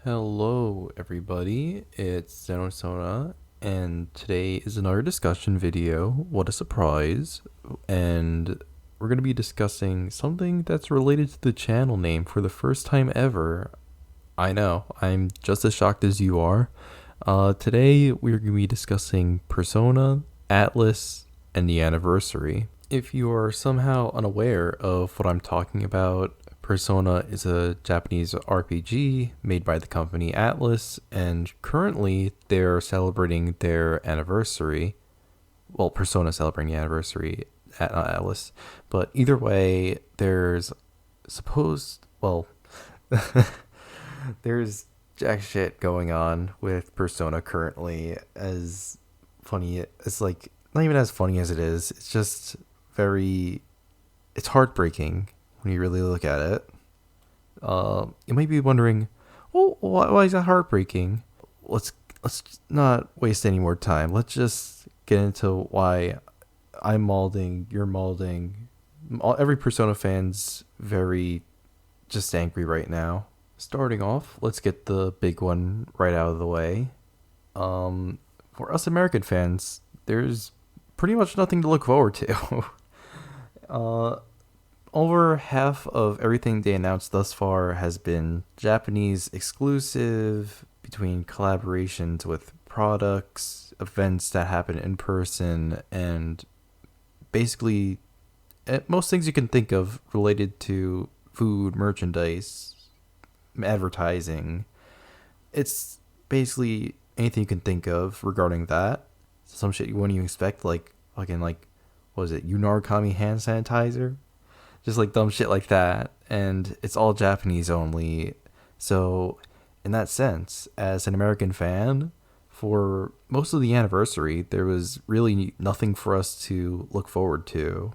Hello, everybody. It's xenosona, and today is another discussion video. What a surprise! And we're going to be discussing something that's related to the channel name for the first time ever. I know, I'm just as shocked as you are. Today, we're going to be discussing Persona, Atlas, and the anniversary. If you are somehow unaware of what I'm talking about, Persona is a Japanese RPG made by the company Atlas, and currently they're celebrating their anniversary. Well, Persona celebrating the anniversary at Atlas, but either way, well, there's jack shit going on with Persona currently. As funny, it's like not even as funny as it is. It's just very, it's heartbreaking when you really look at it. You might be wondering, well, why is that heartbreaking? Let's let's not waste any more time. Let's just get into why I'm malding, you're malding. Every Persona fan's very just angry right now. Starting off, let's get the big one right out of the way. For us American fans, there's pretty much nothing to look forward to. uh, Over half of everything they announced thus far has been Japanese exclusive between collaborations with products, events that happen in person, and basically most things you can think of related to food, merchandise, advertising. It's basically anything you can think of regarding that. Some shit you wouldn't even expect, like fucking what was it, Unarkami hand sanitizer? Just like dumb shit like that, and it's all Japanese only. So, in that sense, as an American fan, for most of the anniversary, there was really nothing for us to look forward to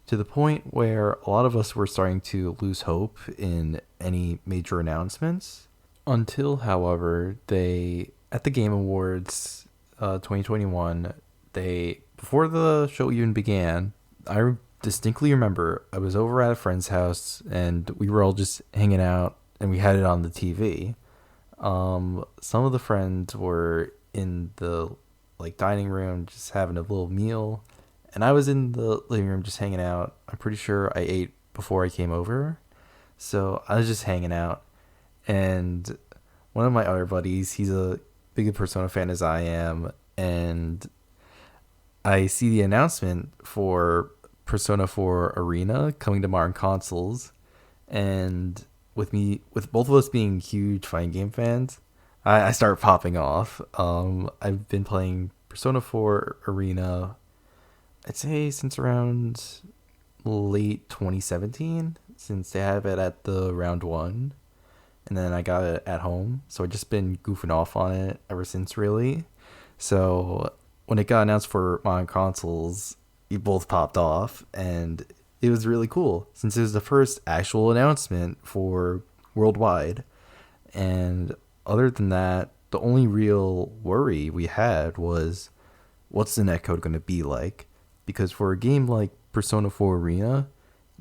the point where a lot of us were starting to lose hope in any major announcements. Until, however, they, at the Game Awards 2021, before the show even began, I distinctly remember I was over at a friend's house and we were all just hanging out and we had it on the TV. Some of the friends were in the dining room just having a little meal, and I was in the living room just hanging out. I'm pretty sure I ate before I came over, so I was just hanging out. And one of my other buddies, he's a big Persona fan as I am, and I see the announcement for Persona 4 Arena coming to modern consoles, and with both of us being huge fighting game fans, I start popping off. I've been playing Persona 4 Arena, I'd say since around late 2017, since they have it at the round one, and then I got it at home, so I've just been goofing off on it ever since, really. So when it got announced for modern consoles, we both popped off, and it was really cool since it was the first actual announcement for worldwide. And other than that, the only real worry we had was, what's the netcode going to be like? Because for a game like Persona 4 Arena,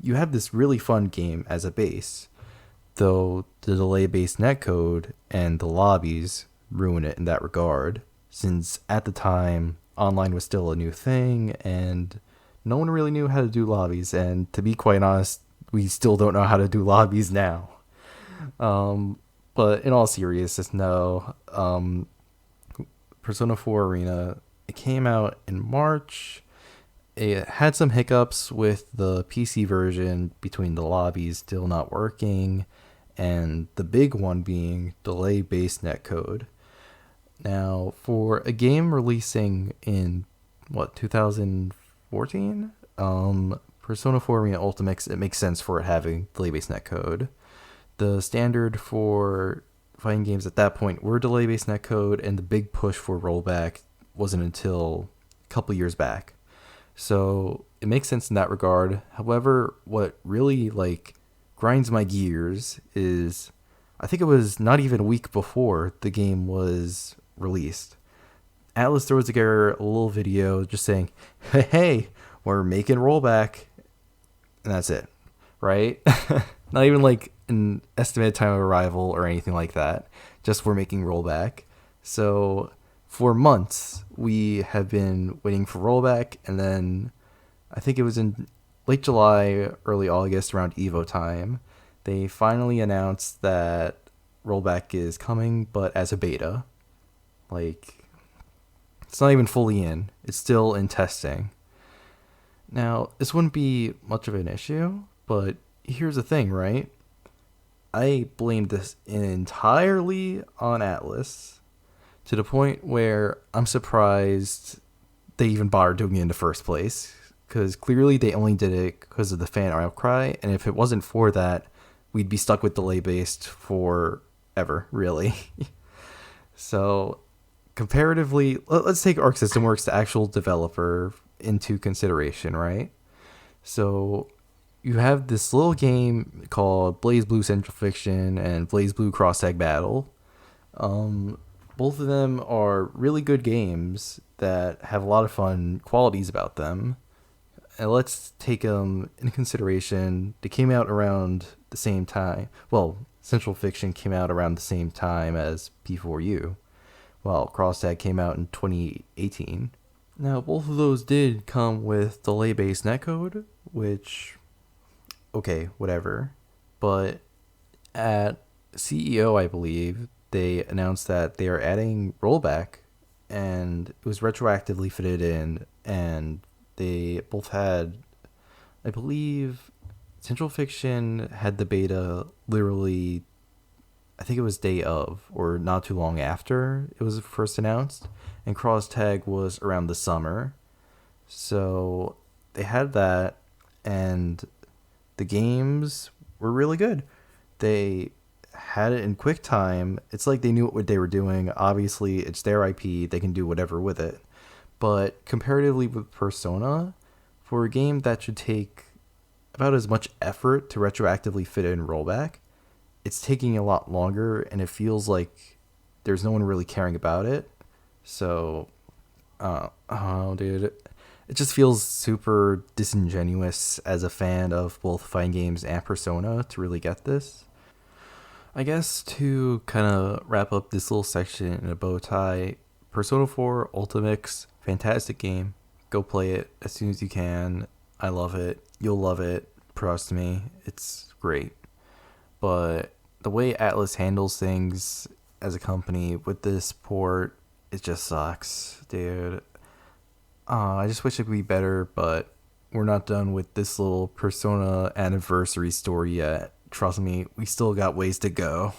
you have this really fun game as a base, though the delay-based netcode and the lobbies ruin it in that regard, since at the time online was still a new thing and no one really knew how to do lobbies, and to be quite honest, we still don't know how to do lobbies now. But in all seriousness, no. Persona 4 Arena, it came out in March. It had some hiccups with the PC version between the lobbies still not working, and the big one being delay-based netcode. Now, for a game releasing in 2014, Persona 4 Arena Ultimate, it makes sense for it having delay-based netcode. The standard for fighting games at that point were delay-based netcode, and the big push for rollback wasn't until a couple years back. So it makes sense in that regard. However, what really grinds my gears is, I think it was not even a week before the game was released, Atlas throws together a little video just saying, hey, we're making rollback, and that's it, right? Not even an estimated time of arrival or anything like that, just for making rollback. So for months, we have been waiting for rollback, and then I think it was in late July, early August, around Evo time, they finally announced that rollback is coming, but as a beta. Like, it's not even fully in, it's still in testing. Now, this wouldn't be much of an issue, but here's the thing, right? I blamed this entirely on Atlas to the point where I'm surprised they even bothered doing it in the first place. Because clearly they only did it because of the fan outcry, and if it wasn't for that, we'd be stuck with delay based forever, really. So, comparatively, let's take Arc System Works, the actual developer, into consideration, right? So, you have this little game called Blaze Blue Central Fiction and Blaze Blue Cross Tag Battle. Both of them are really good games that have a lot of fun qualities about them. And let's take them into consideration. They came out around the same time. Well, Central Fiction came out around the same time as P4U, while Cross Tag came out in 2018. Now, both of those did come with delay-based netcode, which, okay, whatever. But at CEO, I believe, they announced that they are adding rollback, and it was retroactively fitted in, and they both had, I believe, Central Fiction had the beta literally, I think it was day of, or not too long after it was first announced, and Cross Tag was around the summer. So they had that, and the games were really good. They had it in quick time. It's like they knew what they were doing. Obviously, it's their IP. They can do whatever with it. But comparatively with Persona, for a game that should take about as much effort to retroactively fit in rollback, it's taking a lot longer, and it feels like there's no one really caring about it. So, oh, dude, it just feels super disingenuous as a fan of both fighting games and Persona to really get this. I guess to kind of wrap up this little section in a bow tie, Persona 4 Ultimix, fantastic game. Go play it as soon as you can. I love it. You'll love it. Trust me. It's great. But the way Atlas handles things as a company with this port, it just sucks, dude. I just wish it could be better, but we're not done with this little Persona anniversary story yet. Trust me, we still got ways to go.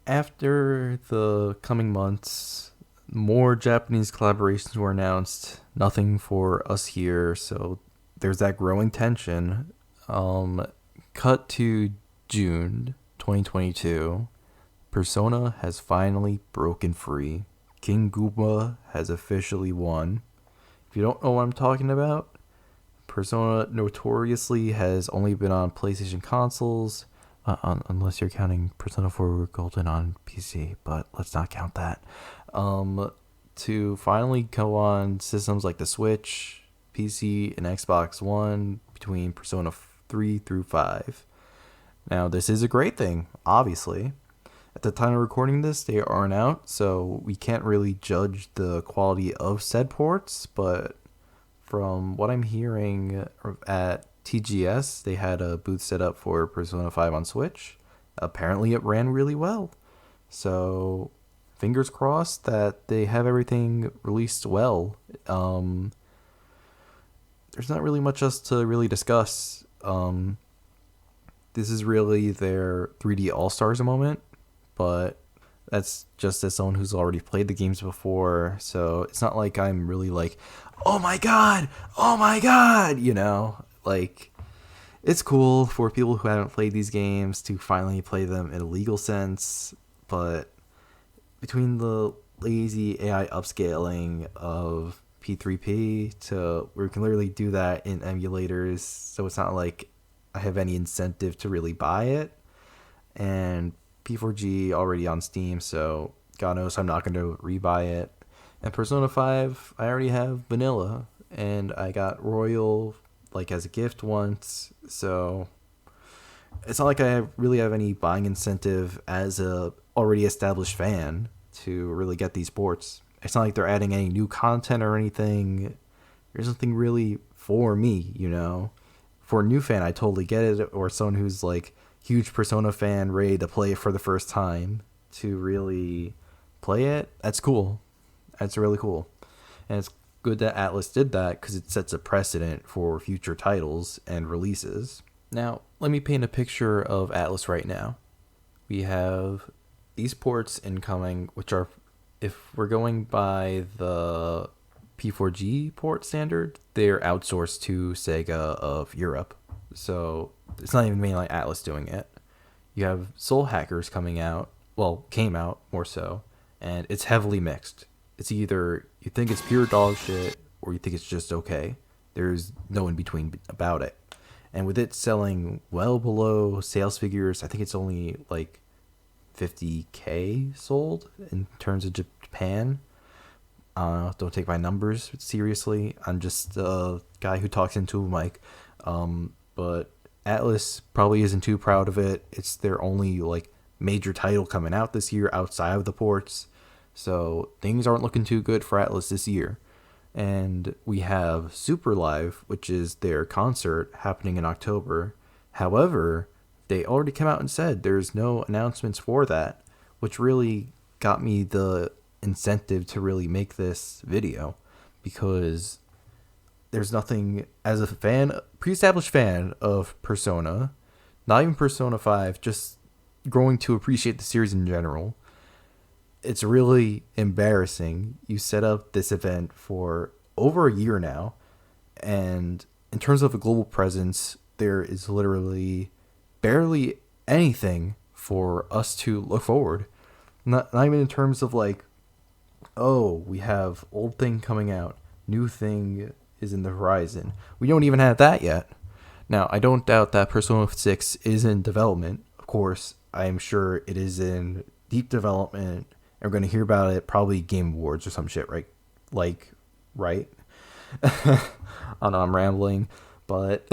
After the coming months, more Japanese collaborations were announced. Nothing for us here, so there's that growing tension. Cut to June 2022. Persona has finally broken free. King Goomba has officially won. If you don't know what I'm talking about, Persona notoriously has only been on PlayStation consoles, unless you're counting Persona 4 Golden on PC, but let's not count that. To finally go on systems like the Switch, PC, and Xbox One between Persona 3 through 5. Now, this is a great thing, obviously. At the time of recording this, they aren't out, so we can't really judge the quality of said ports, but from what I'm hearing at TGS, they had a booth set up for Persona 5 on Switch. Apparently it ran really well. So, fingers crossed that they have everything released well. There's not really much else to really discuss. This is really their 3D All-Stars moment, but that's just as someone who's already played the games before, so it's not like I'm really like, oh my god, you know? Like, it's cool for people who haven't played these games to finally play them in a legal sense, but between the lazy AI upscaling of P3P to where we can literally do that in emulators, so it's not like I have any incentive to really buy it, and P4G already on Steam, so God knows I'm not going to rebuy it. And Persona 5, I already have vanilla, and I got Royal like as a gift once, so it's not like I really have any buying incentive as a already established fan to really get these ports. It's not like they're adding any new content or anything. There's nothing really for me, you know. For a new fan, I totally get it, or someone who's like huge Persona fan, ready to play it for the first time to really play it. That's cool. That's really cool, and it's good that Atlas did that because it sets a precedent for future titles and releases. Now, let me paint a picture of Atlas right now. We have these ports incoming, which are, if we're going by the P4G port standard, they're outsourced to Sega of Europe. So it's not even mainly Atlas doing it. You have Soul Hackers coming out, well, came out more so, and it's heavily mixed. It's either you think it's pure dog shit or you think it's just okay. There's no in between about it. And with it selling well below sales figures, I think it's only like 50K sold in terms of Japan. Don't take my numbers seriously. I'm just a guy who talks into a mic. But Atlas probably isn't too proud of it. It's their only like major title coming out this year outside of the ports. So things aren't looking too good for Atlas this year. And we have Super Live, which is their concert happening in October. However, they already came out and said there's no announcements for that, which really got me the incentive to really make this video, because there's nothing, as a fan, pre-established fan of Persona, not even Persona 5, just growing to appreciate the series in general. It's really embarrassing. You set up this event for over a year now, and in terms of a global presence, there is literally barely anything for us to look forward. Not even in terms of like, oh, we have old thing coming out, new thing is in the horizon. We don't even have that yet. Now, I don't doubt that Persona 6 is in development. Of course, I am sure it is in deep development. And we're going to hear about it probably Game Awards or some shit, right? Like, right? I don't know, I'm rambling, but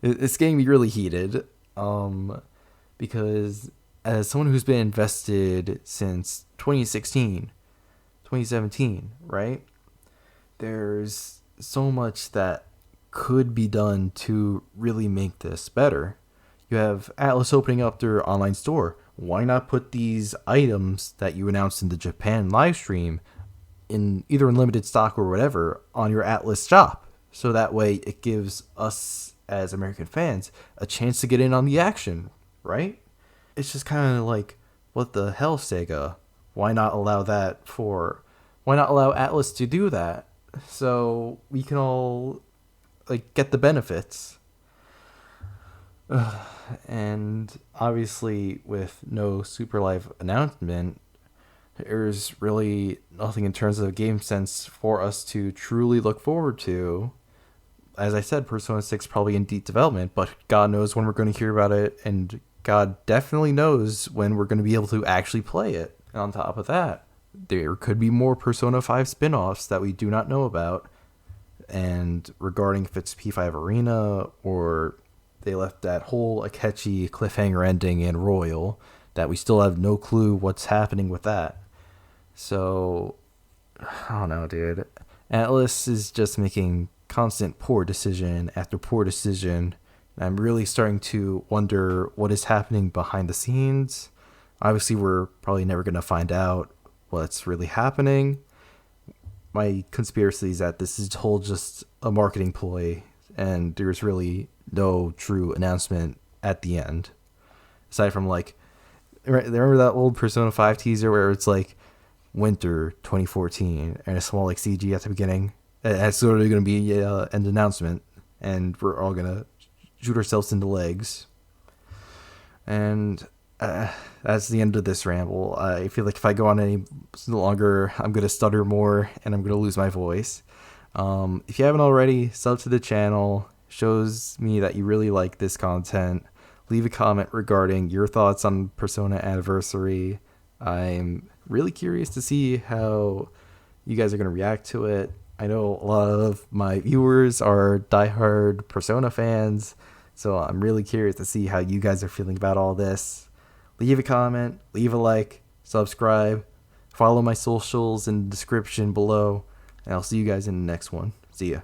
it's getting me really heated. Because as someone who's been invested since 2016, 2017, right? There's so much that could be done to really make this better. You have Atlas opening up their online store. Why not put these items that you announced in the Japan live stream in either in limited stock or whatever on your Atlas shop? So that way it gives us as American fans a chance to get in on the action, right? It's just kind of like, what the hell, Sega? Why not allow Atlas to do that so we can all like get the benefits? And obviously with no Super Live announcement, there's really nothing in terms of game sense for us to truly look forward to. As I said, Persona 6 probably in deep development, but God knows when we're going to hear about it, and God definitely knows when we're going to be able to actually play it. And on top of that, there could be more Persona 5 spin-offs that we do not know about. And regarding if it's P5 Arena or they left that whole Akechi cliffhanger ending in Royal, that we still have no clue what's happening with that. So, I don't know, dude. Atlas is just making constant poor decision after poor decision. And I'm really starting to wonder what is happening behind the scenes. Obviously, we're probably never going to find out what's really happening. My conspiracy is that this is whole just a marketing ploy, and there's really no true announcement at the end. Aside from like, remember that old Persona 5 teaser where it's like winter 2014 and a small like CG at the beginning? That's sort of going to be an announcement, and we're all going to shoot ourselves in the legs. And that's the end of this ramble. I feel like if I go on any longer, I'm going to stutter more and I'm going to lose my voice. If you haven't already, sub to the channel. Shows me that you really like this content. Leave a comment regarding your thoughts on Persona Anniversary. I'm really curious to see how you guys are going to react to it. I know a lot of my viewers are diehard Persona fans, So I'm really curious to see how you guys are feeling about all this. Leave a comment, leave a like, subscribe, follow my socials in the description below, and I'll see you guys in the next one. See ya.